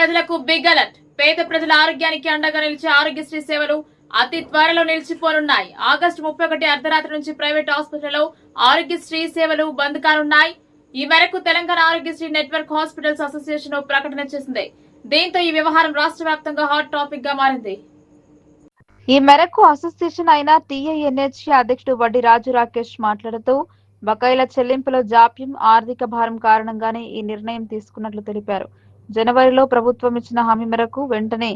ప్రజలకు big alert. పేద ప్రజల ఆరోగ్యానికి అండగా నిలిచే ఆరోగ్యశ్రీ సేవలు అతి త్వరలో నిలిచిపోనున్నాయి. ఆగస్టు 31 అర్ధరాత్రి నుంచి ప్రైవేట్ హాస్పిటల్లో ఆరోగ్యశ్రీ సేవలు బంద్ కానున్నాయి. ఈ మేరకు Telangana Aarogyasri network hospitals association ప్రకటన చేసింది. దీంతో ఈ వ్యవహారం రాష్ట్ర వ్యాప్తంగా హాట్ టాపిక్ గా మారింది. ఈ మేరకు అసోసియేషన్ అయిన టీఐఎన్హెచ్ అధ్యక్షుడు వడ్డీ రాజు రాకేష్ మాట్లాడుతూ బకాయిల చెల్లింపులో జాప్యం, ఆర్థిక భారం కారణంగానే ఈ నిర్ణయం తీసుకున్నట్లు తెలిపారు. జనవరిలో ప్రభుత్వం ఇచ్చిన హామీ మేరకు వెంటనే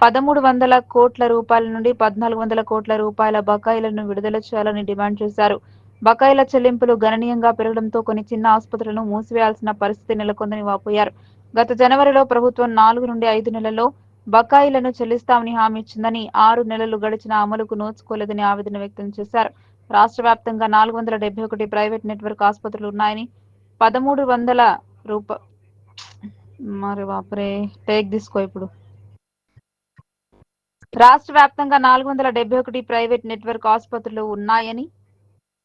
1300 కోట్ల రూపాయల నుండి 1400 కోట్ల రూపాయల బకాయిలను విడుదల చేయాలని డిమాండ్ చేశారు. బకాయిల చెల్లింపులు గణనీయంగా పెరగడంతో కొన్ని చిన్న ఆసుపత్రులను మూసివేయాల్సిన పరిస్థితి నెలకొందని వాపోయారు. గత జనవరిలో ప్రభుత్వం 4 నుండి 5 నెలల్లో బకాయిలను చెల్లిస్తామని హామీ ఇచ్చిందని 6 నెలలు గడిచిన అమలుకు నోచుకోలేదని ఆవేదన వ్యక్తం చేశారు. రాష్ట్ర వ్యాప్తంగా 471 ప్రైవేట్ నెట్వర్క్ ఆసుపత్రులు ఉన్నాయని 1300 రూపాయలు మరి వాపరే టేక్ తీసుకో ఇప్పుడు రాష్ట్ర వ్యాప్తంగా 471 ప్రైవేట్ నెట్వర్క్ ఆసుపత్రులు ఉన్నాయని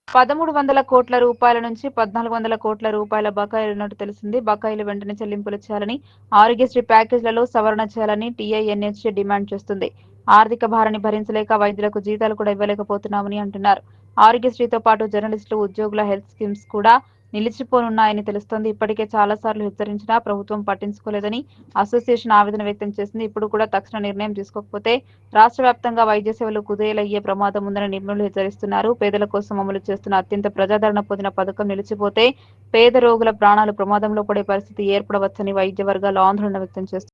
1300 కోట్ల రూపాయల నుంచి 1400 కోట్ల రూపాయల బకాయిలు ఉన్నట్టు తెలిసింది. బకాయిలు వెంటనే చెల్లింపులు చేయాలని, ఆరోగ్యశ్రీ ప్యాకేజీలలో సవరణ చేయాలని టీఐఎన్హెచ్ డిమాండ్ చేస్తుంది. ఆర్థిక భారాన్ని భరించలేక వైద్యులకు జీతాలు కూడా ఇవ్వలేకపోతున్నామని అంటున్నారు. ఆరోగ్యశ్రీతో పాటు జర్నలిస్టులు, ఉద్యోగుల హెల్త్ స్కీమ్స్ కూడా నిలిచిపోనున్నాయని తెలుస్తోంది. ఇప్పటికే చాలాసార్లు హెచ్చరించినా ప్రభుత్వం పట్టించుకోలేదని అసోసియేషన్ ఆవేదన వ్యక్తం చేసింది. ఇప్పుడు కూడా తక్షణ నిర్ణయం తీసుకోకపోతే రాష్ట్ర వ్యాప్తంగా వైద్య సేవలు కుదేలయ్యే ప్రమాదం ఉందని నిపుణులు హెచ్చరిస్తున్నారు. పేదల కోసం అమలు చేస్తున్న అత్యంత ప్రజాదరణ పొందిన పథకం నిలిచిపోతే పేద రోగుల ప్రాణాలు ప్రమాదంలో పడే పరిస్థితి ఏర్పడవచ్చని వైద్య వర్గాలు ఆందోళన వ్యక్తం చేస్తున్నారు.